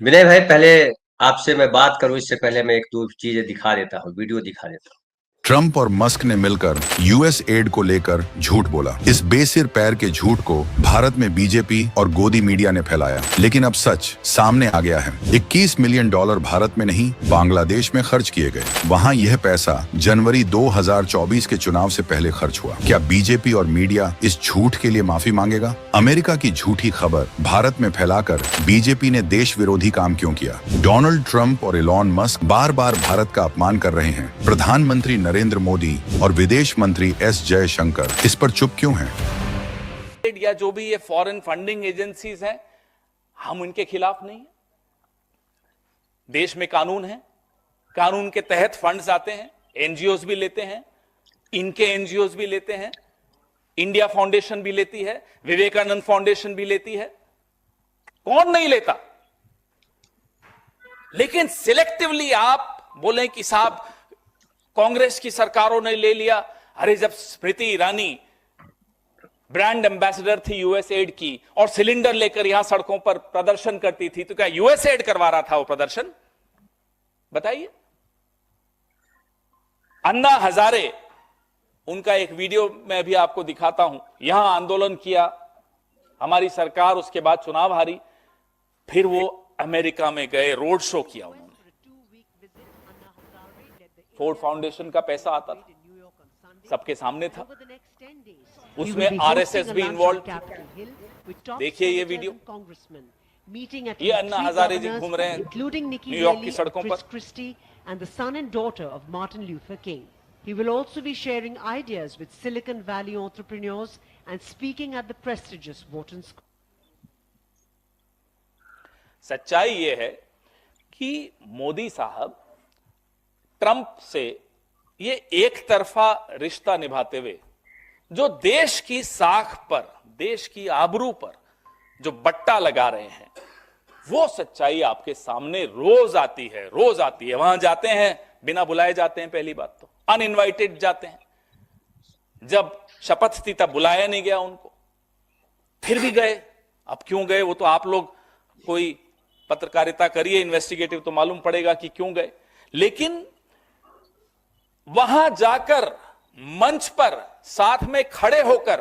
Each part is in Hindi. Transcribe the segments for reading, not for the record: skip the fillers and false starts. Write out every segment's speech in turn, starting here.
विनय भाई, पहले आपसे मैं बात करूं इससे पहले मैं एक दो चीजें दिखा देता हूँ, वीडियो दिखा देता हूँ। ट्रंप और मस्क ने मिलकर यूएस एड को लेकर झूठ बोला। इस बेसिर पैर के झूठ को भारत में बीजेपी और गोदी मीडिया ने फैलाया, लेकिन अब सच सामने आ गया है। $21 मिलियन भारत में नहीं, बांग्लादेश में खर्च किए गए। वहां यह पैसा जनवरी 2024 के चुनाव से पहले खर्च हुआ। क्या बीजेपी और मीडिया इस झूठ के लिए माफी मांगेगा? अमेरिका की झूठी खबर भारत में फैलाकर बीजेपी ने देश विरोधी काम क्यों किया? डोनाल्ड ट्रंप और इलॉन मस्क बार बार भारत का अपमान कर रहे हैं। प्रधानमंत्री नरेंद्र मोदी और विदेश मंत्री एस जयशंकर इस पर चुप क्यों हैं? या जो भी ये फॉरेन फंडिंग एजेंसीज हैं, हम उनके खिलाफ नहीं हैं। देश में कानून है, कानून के तहत फंड्स आते हैं, एनजीओज भी लेते हैं, इनके एनजीओज भी लेते हैं, इंडिया फाउंडेशन भी लेती है, विवेकानंद फाउंडेशन भी लेती है। कौन नहीं लेता? लेकिन सिलेक्टिवली आप बोलें कि साहब कांग्रेस की सरकारों ने ले लिया। अरे जब स्मृति ईरानी ब्रांड एम्बेसडर थी यूएस एड की और सिलेंडर लेकर यहां सड़कों पर प्रदर्शन करती थी, तो क्या यूएस एड करवा रहा था वो प्रदर्शन? बताइए। अन्ना हजारे, उनका एक वीडियो मैं भी आपको दिखाता हूं। यहां आंदोलन किया हमारी सरकार, उसके बाद चुनाव हारी, फिर वो अमेरिका में गए, रोड शो किया उन्होंने। फोर्ड फाउंडेशन का पैसा आता था, सबके सामने था, उसमें आरएसएस भी इन्वॉल्व थी। देखिए ये वीडियो, ये अन्ना हजारे जी घूम रहे हैं न्यूयॉर्क की सड़कों पर। and the son and daughter of Martin Luther King. He will also be sharing ideas with Silicon Valley entrepreneurs and speaking at the prestigious Wharton School. सच्चाई यह है कि मोदी साहब ट्रंप से ये एक तरफा रिश्ता निभाते हुए जो देश की साख पर, देश की आबरू पर जो बट्टा लगा रहे हैं, वो सच्चाई आपके सामने रोज आती है, रोज आती है। वहां जाते हैं बिना बुलाए जाते हैं, पहली बात तो अनइनवाइटेड जाते हैं। जब शपथ थी तब बुलाया नहीं गया उनको, फिर भी गए। अब क्यों गए वो तो आप लोग कोई पत्रकारिता करिए, इन्वेस्टिगेटिव, तो मालूम पड़ेगा कि क्यों गए। लेकिन वहां जाकर मंच पर साथ में खड़े होकर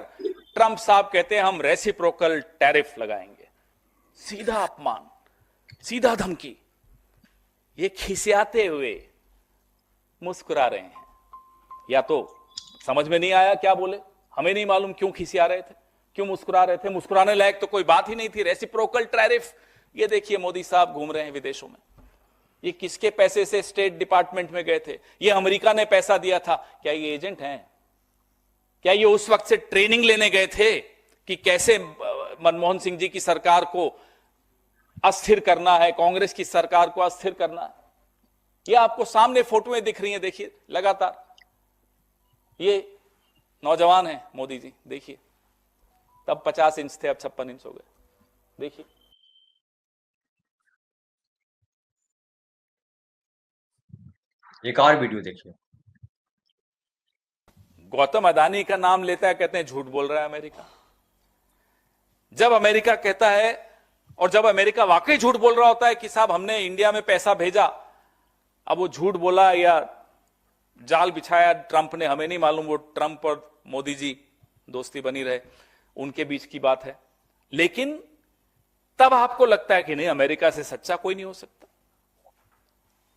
ट्रंप साहब कहते हैं हम रेसिप्रोकल टैरिफ लगाएंगे। सीधा अपमान, सीधा धमकी। ये खिसियाते हुए मुस्कुरा रहे हैं। या तो समझ में नहीं आया क्या बोले, हमें नहीं मालूम क्यों खिसिया रहे थे, क्यों मुस्कुरा रहे थे। मुस्कुराने लायक तो कोई बात ही नहीं थी। रेसिप्रोकल टैरिफ, ये देखिए मोदी साहब घूम रहे हैं विदेशों में। ये किसके पैसे से स्टेट डिपार्टमेंट में गए थे? ये अमेरिका ने पैसा दिया था। क्या ये एजेंट हैं? क्या ये उस वक्त से ट्रेनिंग लेने गए थे कि कैसे मनमोहन सिंह जी की सरकार को अस्थिर करना है, कांग्रेस की सरकार को अस्थिर करना है? ये आपको सामने फोटोएं दिख रही हैं, देखिए लगातार। ये नौजवान है मोदी जी, देखिए, तब 50 इंच थे, अब 56 इंच हो गए। देखिए, एक और वीडियो देखिए। गौतम अदानी का नाम लेता है, कहते हैं झूठ बोल रहा है अमेरिका। जब अमेरिका कहता है, और जब अमेरिका वाकई झूठ बोल रहा होता है कि साहब हमने इंडिया में पैसा भेजा, अब वो झूठ बोला या जाल बिछाया ट्रंप ने, हमें नहीं मालूम। वो ट्रंप और मोदी जी दोस्ती बनी रहे, उनके बीच की बात है। लेकिन तब आपको लगता है कि नहीं, अमेरिका से सच्चा कोई नहीं हो सकता।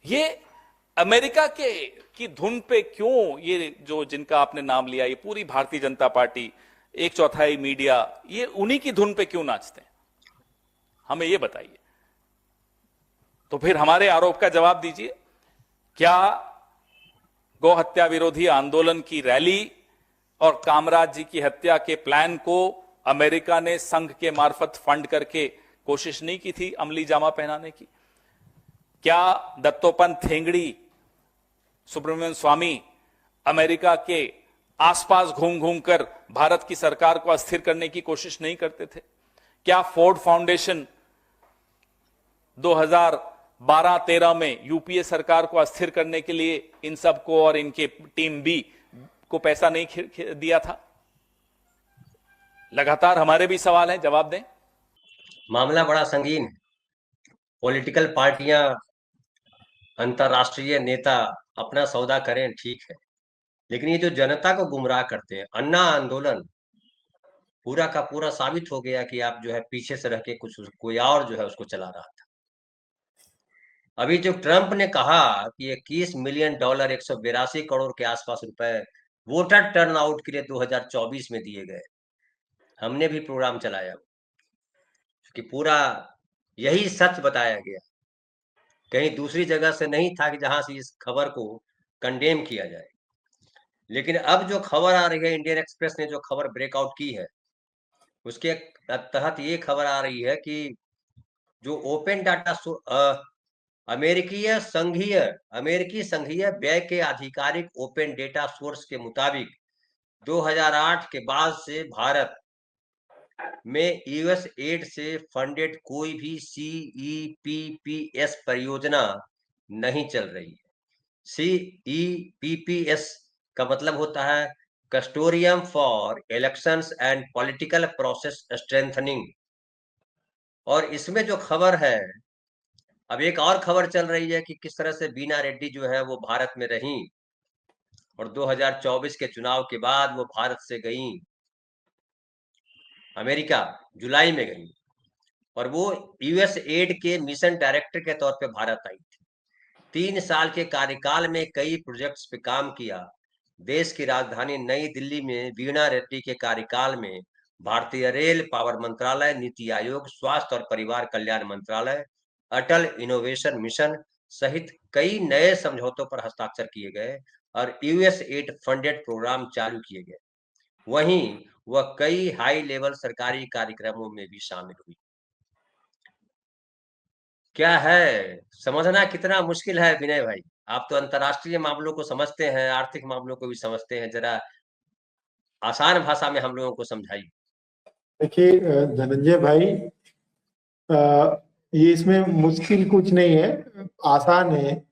ये अमेरिका की धुन पे क्यों ये जो जिनका आपने नाम लिया, ये पूरी भारतीय जनता पार्टी, 1/4 मीडिया, ये उन्हीं की धुन पे क्यों नाचते हैं? हमें ये बताइए। तो फिर हमारे आरोप का जवाब दीजिए। क्या गौ हत्या विरोधी आंदोलन की रैली और कामराज जी की हत्या के प्लान को अमेरिका ने संघ के मार्फत फंड करके कोशिश नहीं की थी अमली जामा पहनाने की? क्या दत्तोपंत ठेंगड़ी, सुब्रमण्यम स्वामी अमेरिका के आसपास घूम घूम कर भारत की सरकार को अस्थिर करने की कोशिश नहीं करते थे? क्या फोर्ड फाउंडेशन 2012-13 में यूपीए सरकार को अस्थिर करने के लिए इन सबको और इनके टीम बी को पैसा नहीं दिया था? लगातार हमारे भी सवाल हैं, जवाब दें। मामला बड़ा संगीन है। पॉलिटिकल पार्टियां, अंतरराष्ट्रीय नेता अपना सौदा करें, ठीक है, लेकिन ये जो जनता को गुमराह करते हैं, अन्ना आंदोलन पूरा का पूरा साबित हो गया कि आप जो है पीछे से रह के कुछ कोई और जो है उसको चला रहा था। अभी जो ट्रंप ने कहा कि $21 मिलियन 182 करोड़ के आसपास रुपए वोटर टर्नआउट के लिए 2024 में दिए गए, हमने भी प्रोग्राम चलाया कि पूरा यही सच बताया गया, कहीं दूसरी जगह से नहीं था कि जहां से इस खबर को कंडेम किया जाए। लेकिन अब जो खबर आ रही है, इंडियन एक्सप्रेस ने जो खबर ब्रेकआउट की है, उसके तहत ये खबर आ रही है कि जो ओपन डाटा अमेरिकी संघीय व्यय के आधिकारिक ओपन डेटा सोर्स के मुताबिक 2008 के बाद से भारत में यूएस एड से फंडेड कोई भी CEPPS परियोजना नहीं चल रही है। CEPPS का मतलब होता है consortium for elections and political process strengthening. और इसमें जो खबर है, अब एक और खबर चल रही है कि किस तरह से बीना रेड्डी जो है वो भारत में रही और 2024 के चुनाव के बाद वो भारत से गई अमेरिका, जुलाई में गई, और वो यूएस एड के मिशन डायरेक्टर के तौर पे भारत आई थी। 3 साल के कार्यकाल में कई प्रोजेक्ट्स पे काम किया। देश की राजधानी नई दिल्ली में वीणा रेड्डी के कार्यकाल में भारतीय रेल, पावर मंत्रालय, नीति आयोग, स्वास्थ्य और परिवार कल्याण मंत्रालय, अटल इनोवेशन मिशन सहित कई नए समझौतों पर हस्ताक्षर किए गए और यूएस एड फंडेड प्रोग्राम चालू किए गए। वहीं वह कई हाई लेवल सरकारी कार्यक्रमों में भी शामिल हुई। क्या है, समझना कितना मुश्किल है विनय भाई? आप तो अंतर्राष्ट्रीय मामलों को समझते हैं, आर्थिक मामलों को भी समझते हैं, जरा आसान भाषा में हम लोगों को समझाइए। देखिए धनंजय भाई, ये इसमें मुश्किल कुछ नहीं है, आसान है।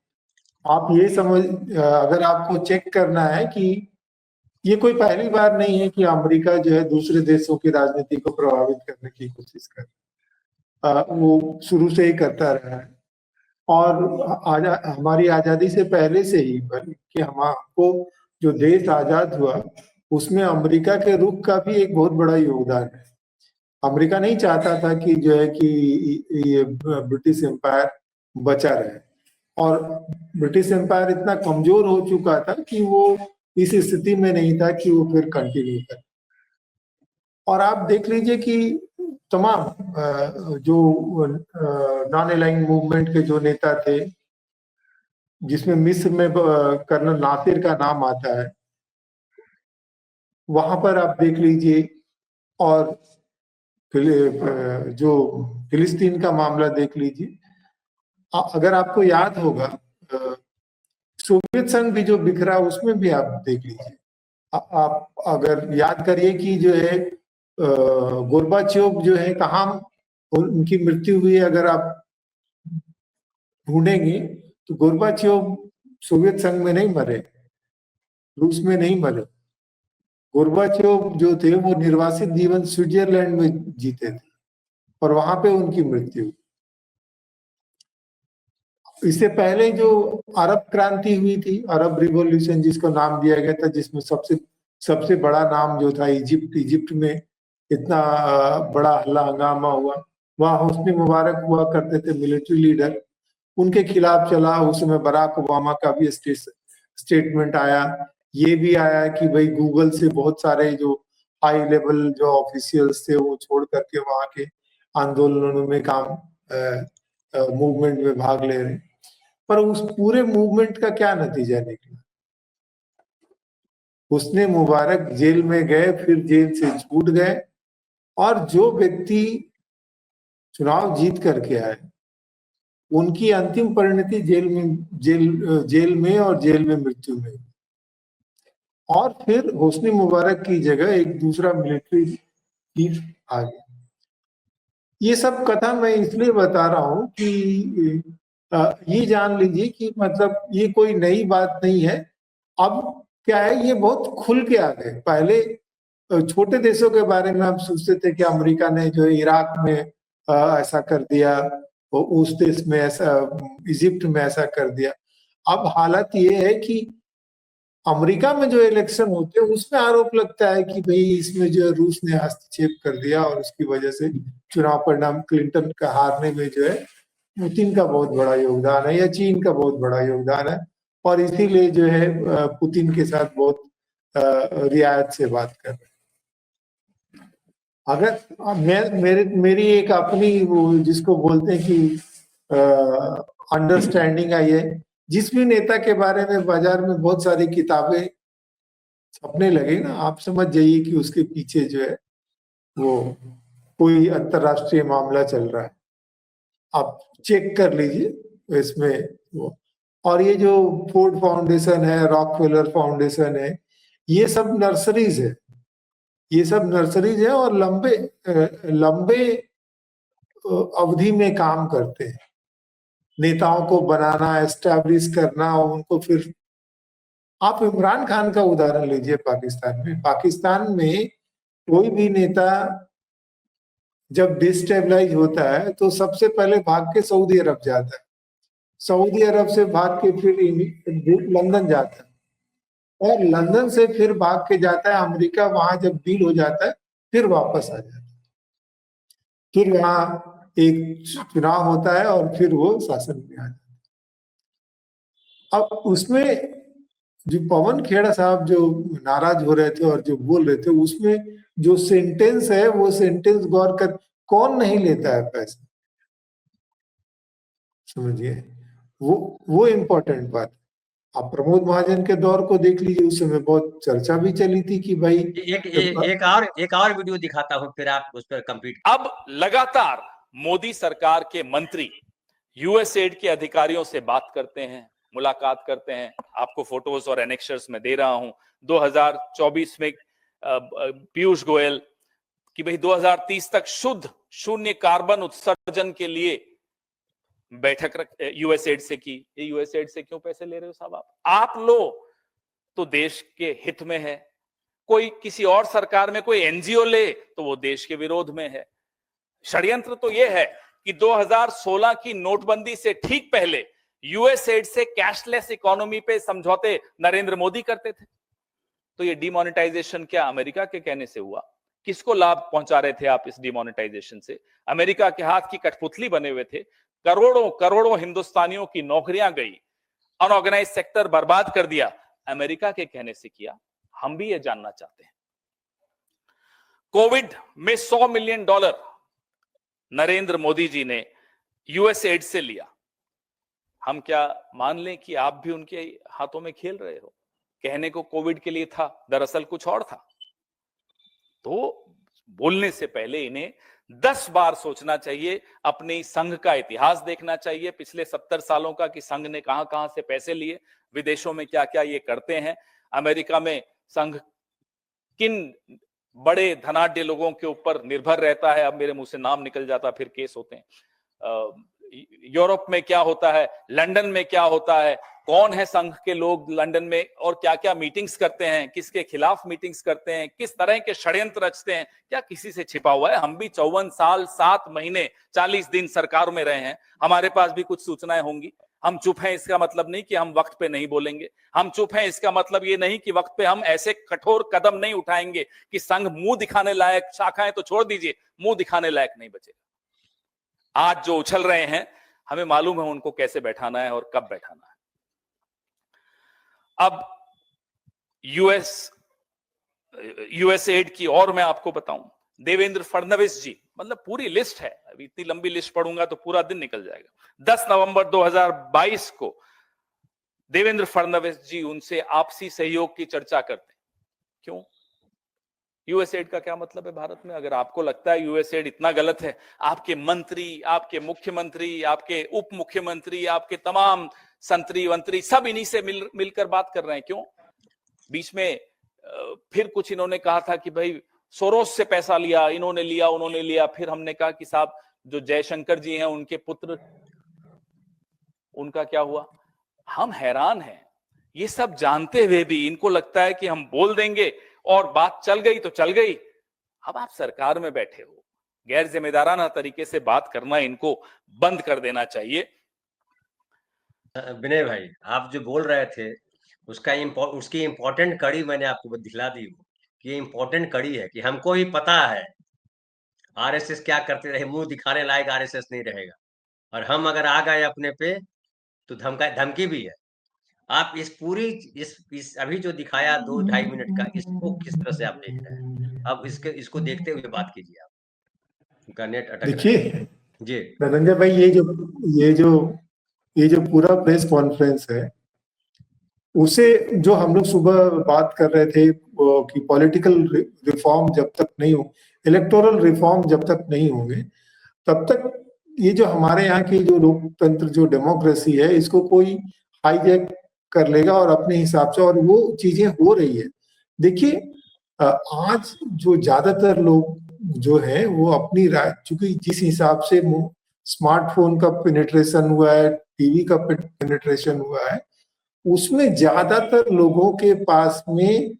आप ये समझ, अगर आपको चेक करना है कि ये कोई पहली बार नहीं है कि अमेरिका जो है दूसरे देशों की राजनीति को प्रभावित करने की कोशिश कर, वो शुरू से ही करता रहा है। और हमारी आजादी से पहले से ही, बल्कि हमको जो देश आजाद हुआ उसमें अमेरिका के रुख का भी एक बहुत बड़ा योगदान है। अमेरिका नहीं चाहता था कि जो है कि ये ब्रिटिश एम्पायर बचा रहे, और ब्रिटिश एम्पायर इतना कमजोर हो चुका था कि वो इस स्थिति में नहीं था कि वो फिर कंटिन्यू करे। और आप देख लीजिए कि तमाम जो नॉन अलाइंड मूवमेंट के जो नेता थे, जिसमें मिस्र में कर्नल नासिर का नाम आता है, वहां पर आप देख लीजिए, और जो फिलिस्तीन का मामला देख लीजिए। अगर आपको याद होगा, सोवियत संघ भी जो बिखरा उसमें भी आप देख लीजिए। आप अगर याद करिए कि जो है गोर्बाचेव जो है कहाँ उनकी मृत्यु हुई, अगर आप ढूंढेंगे तो गोर्बाचेव सोवियत संघ में नहीं मरे, रूस में नहीं मरे। गोर्बाचेव जो थे वो निर्वासित जीवन स्विट्जरलैंड में जीते थे और वहां पे उनकी मृत्यु हुई। इससे पहले जो अरब क्रांति हुई थी, अरब रिवॉल्यूशन जिसको नाम दिया गया था, जिसमें सबसे बड़ा नाम जो था इजिप्ट में इतना बड़ा हल्ला हंगामा हुआ। वहां हुस्नी मुबारक हुआ करते थे, मिलिट्री लीडर, उनके खिलाफ चला। उस समय बराक ओबामा का भी स्टेटमेंट आया। ये भी आया कि भाई गूगल से बहुत सारे जो हाई लेवल जो ऑफिशियल्स थे वो छोड़ करके वहां के आंदोलनों में मूवमेंट में भाग ले रहे। पर उस पूरे मूवमेंट का क्या नतीजा निकला? हुस्नी मुबारक जेल में गए, फिर जेल से छूट गए, और जो व्यक्ति चुनाव जीत करके आए उनकी अंतिम परिणति जेल में और जेल में मृत्यु में। और फिर हुस्नी मुबारक की जगह एक दूसरा मिलिट्री चीफ आ गया। ये सब कथा मैं इसलिए बता रहा हूं कि ये जान लीजिए कि मतलब ये कोई नई बात नहीं है। अब क्या है, ये बहुत खुल के आ गए। पहले छोटे देशों के बारे में हम सोचते थे कि अमेरिका ने जो इराक में ऐसा कर दिया, उस देश में ऐसा, इजिप्ट में ऐसा कर दिया। अब हालत ये है कि अमेरिका में जो इलेक्शन होते हैं उसमें आरोप लगता है कि भाई इसमें जो है रूस ने हस्तक्षेप कर दिया और उसकी वजह से चुनाव परिणाम क्लिंटन का हारने में जो है पुतिन का बहुत बड़ा योगदान है या चीन का बहुत बड़ा योगदान है, और इसीलिए जो है पुतिन के साथ बहुत रियायत से बात कर रहे हैं। अगर मेरी एक अपनी वो जिसको बोलते हैं कि अंडरस्टैंडिंग आई है, जिस भी नेता के बारे में बाजार में बहुत सारी किताबें छपने लगे ना, आप समझ जाइए कि उसके पीछे जो है वो कोई अंतरराष्ट्रीय मामला चल रहा है। आप चेक कर लीजिए इसमें वो। और ये जो फोर्ड फाउंडेशन है, रॉकफेलर फाउंडेशन है, ये सब नर्सरीज है, ये सब नर्सरीज है और लंबे अवधि में काम करते हैं। नेताओं को बनाना, एस्टैब्लिश करना, उनको फिर आप इमरान खान का उदाहरण लीजिए। पाकिस्तान में कोई भी नेता जब डिस्टेबलाइज होता है तो सबसे पहले भाग के सऊदी अरब जाता है, सऊदी अरब से भाग के फिर लंदन जाता है, और लंदन से फिर भाग के जाता है अमेरिका। वहां जब डील हो जाता है फिर वापस आ जाता है, फिर वहां एक चुनाव होता है और फिर वो शासन में आ जाता है। अब उसमें जो पवन खेड़ा साहब जो नाराज हो रहे थे और जो बोल रहे थे, उसमें जो सेंटेंस है वो सेंटेंस गौर कर, कौन नहीं लेता है पैसा, समझिए, वो इम्पोर्टेंट बात। आप प्रमोद महाजन के दौर को देख लीजिए, उस समय बहुत चर्चा भी चली थी कि भाई एक और वीडियो दिखाता हूं, फिर आप उस पर कंप्लीट। अब लगातार मोदी सरकार के मंत्री यूएसएड के अधिकारियों से बात करते हैं, मुलाकात करते हैं। आपको फोटोज और एनेक्शर्स में दे रहा हूं। 2024 में पीयूष गोयल कि भाई 2030 तक शुद्ध शून्य कार्बन उत्सर्जन के लिए बैठक यूएसएड से की। ये यूएसएड से क्यों पैसे ले रहे हो साहब? आप लो तो देश के हित में है, कोई किसी और सरकार में कोई एनजीओ ले तो वो देश के विरोध में है। षड्यंत्र तो ये है कि 2016 की नोटबंदी से ठीक पहले यूएसएड से कैशलेस इकोनॉमी पे समझौते नरेंद्र मोदी करते थे। तो ये डिमोनेटाइजेशन क्या अमेरिका के कहने से हुआ? किसको लाभ पहुंचा रहे थे आप इस डिमोनेटाइजेशन से? अमेरिका के हाथ की कठपुतली बने हुए थे। करोड़ों करोड़ों हिंदुस्तानियों की नौकरियां गई, अनऑर्गेनाइज सेक्टर बर्बाद कर दिया। अमेरिका के कहने से किया। हम भी ये जानना चाहते हैं। कोविड में $100 मिलियन नरेंद्र मोदी जी ने यूएसएड से लिया। हम क्या मान लें कि आप भी उनके हाथों में खेल रहे हो? कहने को कोविड के लिए था, दरअसल कुछ और था। तो बोलने से पहले इन्हें 10 बार सोचना चाहिए। अपने संघ का इतिहास देखना चाहिए पिछले 70 सालों का, कि संघ ने कहां कहां से पैसे लिए, विदेशों में क्या क्या ये करते हैं। अमेरिका में संघ किन बड़े धनाढ्य लोगों के ऊपर निर्भर रहता है, अब मेरे मुंह से नाम निकल जाता, फिर केस होते हैं। यूरोप में क्या होता है, लंदन में क्या होता है, कौन है संघ के लोग लंदन में, और क्या क्या मीटिंग्स करते हैं, किसके खिलाफ मीटिंग्स करते हैं, किस तरह के षड्यंत्र रचते हैं, क्या किसी से छिपा हुआ है? हम भी 54 साल 7 महीने 40 दिन सरकार में रहे हैं, हमारे पास भी कुछ सूचनाएं होंगी। हम चुप हैं इसका मतलब नहीं कि हम वक्त पे नहीं बोलेंगे। हम चुप हैं इसका मतलब ये नहीं कि वक्त पे हम ऐसे कठोर कदम नहीं उठाएंगे कि संघ मुंह दिखाने लायक, शाखाएं तो छोड़ दीजिए, मुंह दिखाने लायक नहीं बचेगा। आज जो उछल रहे हैं, हमें मालूम है उनको कैसे बैठाना है और कब बैठाना है। अब यूएसएड की और मैं आपको बताऊं, देवेंद्र फडणवीस जी, मतलब पूरी लिस्ट है, अभी इतनी लंबी लिस्ट पढ़ूंगा तो पूरा दिन निकल जाएगा। 10 नवंबर 2022 को देवेंद्र फडणवीस जी उनसे आपसी सहयोग की चर्चा करते हैं। क्यों? यूएसएड का क्या मतलब है भारत में? अगर आपको लगता है यूएसएड इतना गलत है, आपके मंत्री, आपके मुख्यमंत्री, आपके उप मुख्यमंत्री, आपके तमाम संतरी मंत्री सब इन्हीं से मिलकर बात कर रहे हैं। क्यों? बीच में फिर कुछ इन्होंने कहा था कि भाई सोरोस से पैसा लिया, इन्होंने लिया, उन्होंने लिया। फिर हमने कहा कि साहब जो जयशंकर जी हैं उनके पुत्र, उनका क्या हुआ? हम हैरान हैं। ये सब जानते हुए भी इनको लगता है कि हम बोल देंगे और बात चल गई तो चल गई। अब आप सरकार में बैठे हो, गैर जिम्मेदाराना तरीके से बात करना इनको बंद कर देना चाहिए। विनय भाई, आप जो बोल रहे थे उसकी इम्पोर्टेंट कड़ी मैंने आपको दिखला दी कि ये इम्पोर्टेंट कड़ी है कि हमको ही पता है आरएसएस क्या करते रहे, मुंह दिखाने लायक आरएसएस नहीं रहेगा, और हम अगर आ गए अपने पे तो धमकी भी है। आप इस पूरी इस अभी जो दिखाया 2-2.5 मिनट का, इसको किस तरह से आप देख रहे हैं? अब इसको देखते हुए बात कीजिए आप, उनका नेट अटक रहा है। देखिए जी धनंजय भाई, ये जो पूरा प्रेस कॉन्फ्रेंस है, उसे जो हम लोग सुबह बात कर रहे थे कि पॉलिटिकल रिफॉर्म जब तक नहीं हो, इलेक्टोरल रिफॉर्म जब तक नहीं होंगे, तब तक ये जो हमारे यहाँ की जो लोकतंत्र, जो डेमोक्रेसी है, इसको कोई हाईजैक कर लेगा और अपने हिसाब से, और वो चीजें हो रही है। देखिए आज जो ज्यादातर लोग जो है वो अपनी राय, चूंकि जिस हिसाब से स्मार्टफोन का पेनिट्रेशन हुआ है, टीवी का पेनिट्रेशन हुआ है, उसमें ज्यादातर लोगों के पास में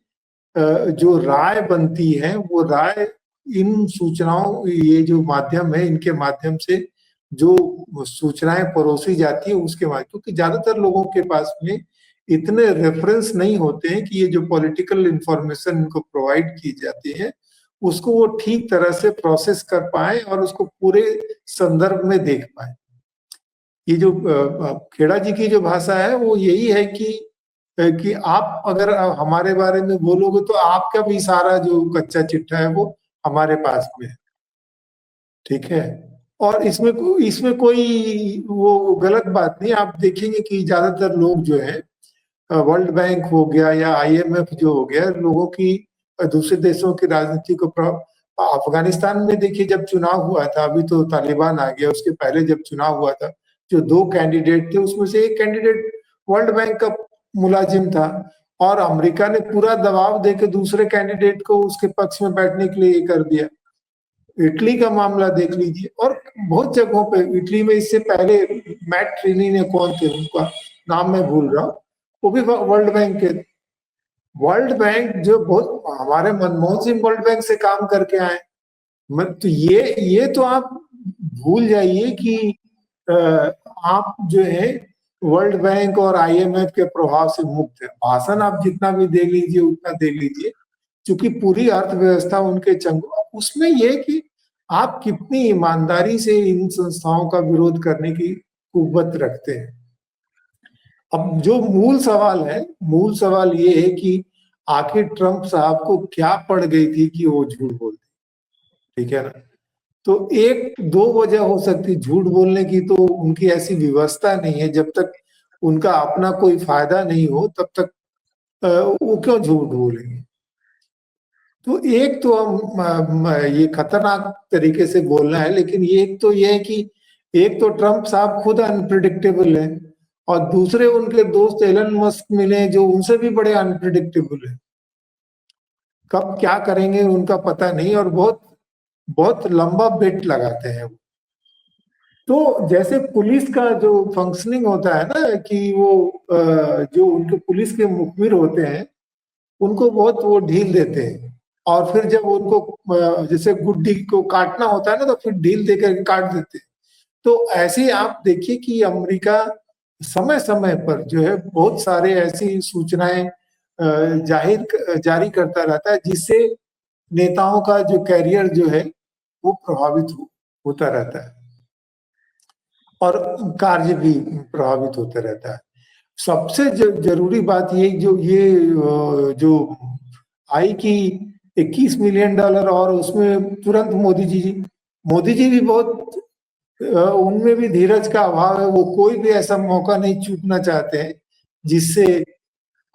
जो राय बनती है, वो राय इन सूचनाओं, ये जो माध्यम है, इनके माध्यम से जो सूचनाएं परोसी जाती है उसके माध्यम, क्योंकि ज्यादातर लोगों के पास में इतने रेफरेंस नहीं होते हैं कि ये जो पॉलिटिकल इंफॉर्मेशन इनको प्रोवाइड की जाती है उसको वो ठीक तरह से प्रोसेस कर पाए और उसको पूरे संदर्भ में देख पाए। ये जो खेड़ा जी की जो भाषा है वो यही है कि आप अगर हमारे बारे में बोलोगे तो आपका भी सारा जो कच्चा चिट्ठा है वो हमारे पास में है, ठीक है। और इसमें कोई वो गलत बात नहीं। आप देखेंगे कि ज्यादातर लोग जो है, वर्ल्ड बैंक हो गया या आईएमएफ जो हो गया, लोगों की दूसरे देशों की राजनीति को अफगानिस्तान में देखिए जब चुनाव हुआ था, अभी तो तालिबान आ गया, उसके पहले जब चुनाव हुआ था, जो 2 कैंडिडेट थे उसमें से एक कैंडिडेट वर्ल्ड बैंक का मुलाजिम था, और अमेरिका ने पूरा दबाव देकर दूसरे कैंडिडेट को उसके पक्ष में बैठने के लिए कर दिया। इटली का मामला देख लीजिए, और बहुत जगहों पे, इटली में इससे पहले मैट ट्रिनी ने, कौन थे उनका नाम मैं भूल रहा हूँ, वो भी वर्ल्ड बैंक के। वर्ल्ड बैंक जो बहुत, हमारे मनमोहन सिंह वर्ल्ड बैंक से काम करके आए, तो ये तो आप भूल जाइए कि आप जो है वर्ल्ड बैंक और आईएमएफ के प्रभाव से मुक्त है। भाषण आप जितना भी दे लीजिए उतना दे लीजिए, क्योंकि पूरी अर्थव्यवस्था उनके चंगुल, उसमें ये कि आप कितनी ईमानदारी से इन संस्थाओं का विरोध करने की कुव्वत रखते हैं। अब जो मूल सवाल ये है कि आखिर ट्रंप साहब को क्या पड़ गई थी कि वो झूठ बोलते, ठीक है ना। तो 1-2 वजह हो सकती झूठ बोलने की, तो उनकी ऐसी व्यवस्था नहीं है, जब तक उनका अपना कोई फायदा नहीं हो तब तक वो क्यों झूठ बोलेंगे। तो एक तो ये खतरनाक तरीके से बोलना है, लेकिन एक तो ये है कि एक तो ट्रंप साहब खुद अनप्रिडिक्टेबल है, और दूसरे उनके दोस्त एलन मस्क मिले जो उनसे भी बड़े अनप्रिडिक्टेबल है। कब क्या करेंगे उनका पता नहीं, और बहुत बहुत लंबा बेट लगाते हैं। तो जैसे पुलिस का जो फंक्शनिंग होता है ना, कि वो जो उनके पुलिस के मुखबिर होते हैं उनको बहुत वो ढील देते हैं, और फिर जब उनको जैसे गुड्डी को काटना होता है ना, तो फिर ढील देकर काट देते हैं। तो ऐसे आप देखिए कि अमेरिका समय समय पर जो है बहुत सारे ऐसी सूचनाएं जारी करता रहता है, जिससे नेताओं का जो कैरियर जो है वो प्रभावित होता रहता है, और कार्य भी प्रभावित होता रहता है। सबसे जरूरी बात ये जो आई कि $21 मिलियन, और उसमें तुरंत मोदी जी भी बहुत, उनमें भी धीरज का अभाव है। वो कोई भी ऐसा मौका नहीं चूकना चाहते हैं जिससे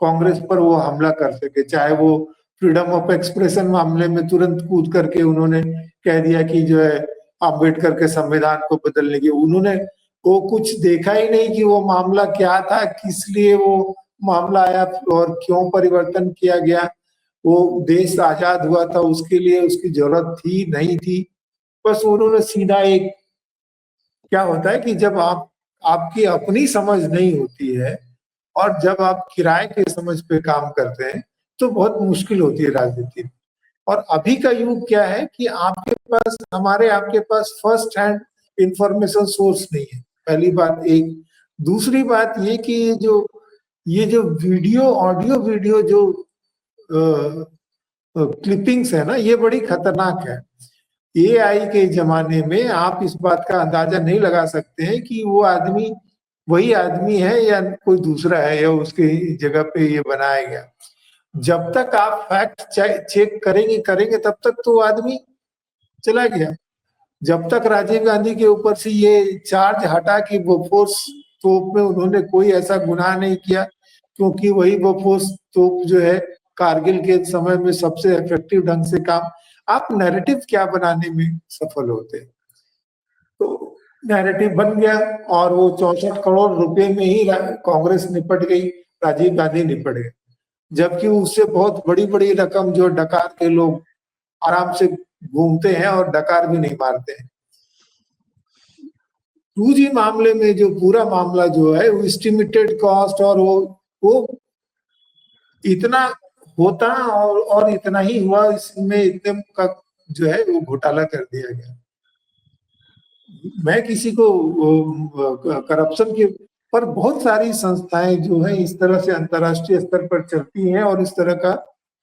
कांग्रेस पर वो हमला कर सके, चाहे वो फ्रीडम ऑफ एक्सप्रेशन मामले में तुरंत कूद करके उन्होंने कह दिया कि जो है अम्बेडकर के संविधान को बदलने की, उन्होंने वो कुछ देखा ही नहीं कि वो मामला क्या था, किस लिए वो मामला आया और क्यों परिवर्तन किया गया। वो देश आजाद हुआ था, उसके लिए उसकी जरूरत थी नहीं थी, बस उन्होंने सीधा एक, क्या होता है कि जब आपकी अपनी समझ नहीं होती है और जब आप किराए के समझ पे काम करते हैं तो बहुत मुश्किल होती है राजनीति। और अभी का युग क्या है कि आपके पास फर्स्ट हैंड इंफॉर्मेशन सोर्स नहीं है, पहली बात। एक दूसरी बात ये कि ये जो ऑडियो वीडियो जो क्लिपिंग्स है ना, ये बड़ी खतरनाक है। एआई के जमाने में आप इस बात का अंदाजा नहीं लगा सकते हैं कि वो आदमी वही आदमी है या कोई दूसरा है, या उसके जगह पे ये बनाया गया। जब तक आप फैक्ट चेक करेंगे तब तक तो आदमी चला गया। जब तक राजीव गांधी के ऊपर से ये चार्ज हटा कि बोफोर्स तोप में उन्होंने कोई ऐसा गुनाह नहीं किया, क्योंकि वही बोफोर्स तोप जो है कारगिल के समय में सबसे इफेक्टिव ढंग से काम, आप नैरेटिव क्या बनाने में सफल होते। तो नैरेटिव बन गया और वो 64 करोड़ रुपए में ही कांग्रेस निपट गई, राजीव गांधी निपट गए। जबकि उससे बहुत बड़ी बड़ी रकम जो डकार के लोग आराम से घूमते हैं और डकार भी नहीं मारते हैं। 2G मामले में जो पूरा मामला जो है वो एस्टिमेटेड कॉस्ट और वो इतना होता और इतना ही हुआ, इसमें इतने का जो है वो घोटाला कर दिया गया। मैं किसी को करप्शन के पर बहुत सारी संस्थाएं जो है इस तरह से अंतर्राष्ट्रीय स्तर पर चलती हैं और इस तरह का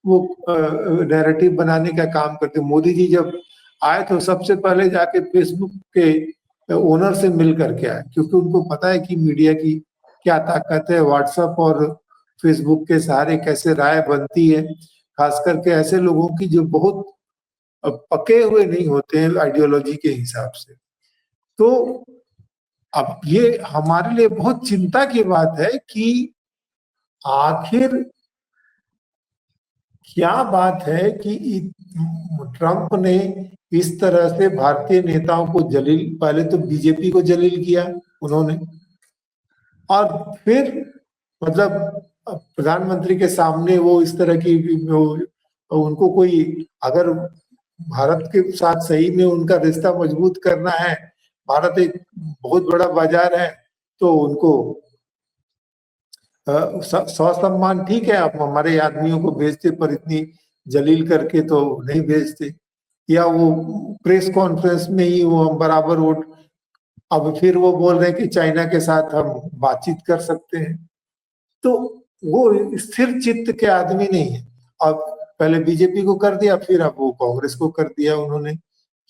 वो नैरेटिव बनाने का काम करते। मोदी जी जब आए तो सबसे पहले जाके फेसबुक के ओनर से मिल करके आए, क्योंकि उनको पता है कि मीडिया की क्या ताकत है, व्हाट्सएप और फेसबुक के सहारे कैसे राय बनती है, खास करके ऐसे लोगों की जो बहुत पके हुए नहीं होते हैं आइडियोलॉजी के हिसाब से। तो अब ये हमारे लिए बहुत चिंता की बात है कि आखिर क्या बात है कि ट्रंप ने इस तरह से भारतीय नेताओं को जलील, पहले तो बीजेपी को जलील किया उन्होंने, और फिर मतलब प्रधानमंत्री के सामने वो इस तरह की उनको कोई अगर भारत के साथ सही में उनका रिश्ता मजबूत करना है, भारत एक बहुत बड़ा बाजार है, तो उनको सम्मान ठीक है, आप हमारे आदमियों को भेजते पर इतनी जलील करके तो नहीं भेजते। या वो प्रेस कॉन्फ्रेंस में ही वो हम बराबर वोट, अब फिर वो बोल रहे हैं कि चाइना के साथ हम बातचीत कर सकते हैं। तो वो स्थिर चित्त के आदमी नहीं है। अब पहले बीजेपी को कर दिया, फिर अब वो कांग्रेस को कर दिया उन्होंने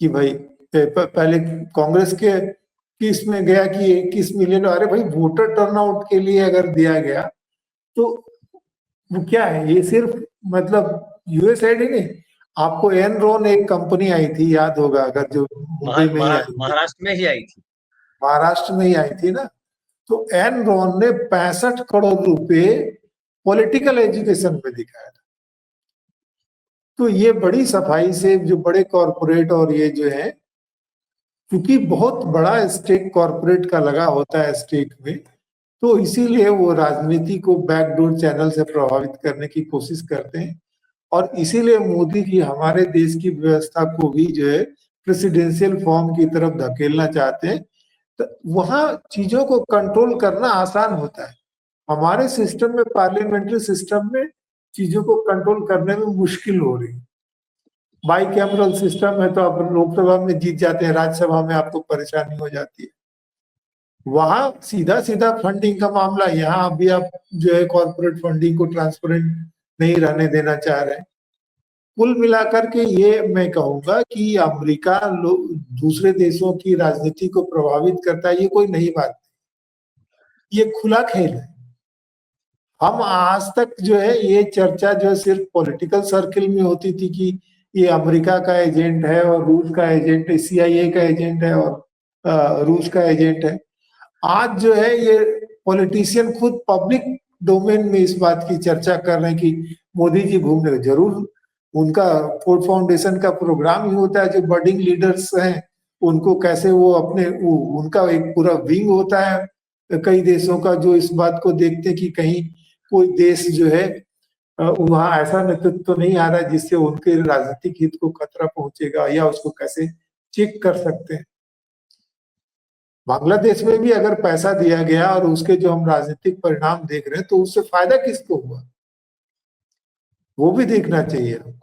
कि भाई पहले कांग्रेस के इसमें गया कि 21 मिलियन, अरे भाई वोटर टर्नआउट के लिए अगर दिया गया तो वो क्या है, ये सिर्फ मतलब यूएसएड ही नहीं, आपको एनरॉन एक कंपनी आई थी, याद होगा अगर, जो मुंबई में महाराष्ट्र में ही आई थी, महाराष्ट्र में ही आई थी ना। तो एनरॉन ने 65 करोड़ रुपए पॉलिटिकल एजुकेशन में दिखाया था। तो ये बड़ी सफाई से जो बड़े कॉरपोरेट और ये जो है, क्योंकि बहुत बड़ा स्टेक कॉरपोरेट का लगा होता है स्टेट में, तो इसीलिए वो राजनीति को बैकडोर चैनल से प्रभावित करने की कोशिश करते हैं। और इसीलिए मोदी जी हमारे देश की व्यवस्था को भी जो है प्रेसिडेंशियल फॉर्म की तरफ धकेलना चाहते हैं। तो वहां चीजों को कंट्रोल करना आसान होता है, हमारे सिस्टम में, पार्लियामेंट्री सिस्टम में चीजों को कंट्रोल करने में मुश्किल हो रही है। बाई कैमरल सिस्टम है तो आप लोकसभा में जीत जाते हैं, राज्यसभा में आपको परेशानी हो जाती है। वहां सीधा सीधा फंडिंग का मामला, यहाँ अभी आप जो है कॉर्पोरेट फंडिंग को ट्रांसपेरेंट नहीं रहने देना चाह रहे हैं। कुल मिलाकर के ये मैं कहूंगा कि अमेरिका दूसरे देशों की राजनीति को प्रभावित करता है, ये कोई नई बात नहीं, ये खुला खेल है। हम आज तक जो है ये चर्चा जो है सिर्फ पॉलिटिकल सर्किल में होती थी कि ये अमेरिका का एजेंट है और रूस का एजेंट है, CIA का एजेंट है और रूस का एजेंट है। आज जो है ये पॉलिटिशियन खुद पब्लिक डोमेन में इस बात की चर्चा कर रहे हैं कि मोदी जी घूमने, जरूर उनका फोर्ड फाउंडेशन का प्रोग्राम ही होता है, जो बर्डिंग लीडर्स हैं उनको कैसे वो अपने उनका एक पूरा विंग होता है कई देशों का, जो इस बात को देखते हैं कि कहीं कोई देश जो है वहां ऐसा नेतृत्व तो नहीं आ रहा है जिससे उनके राजनीतिक हित को खतरा पहुंचेगा, या उसको कैसे चेक कर सकते हैं। बांग्लादेश में भी अगर पैसा दिया गया और उसके जो हम राजनीतिक परिणाम देख रहे हैं, तो उससे फायदा किसको हुआ, वो भी देखना चाहिए हमको।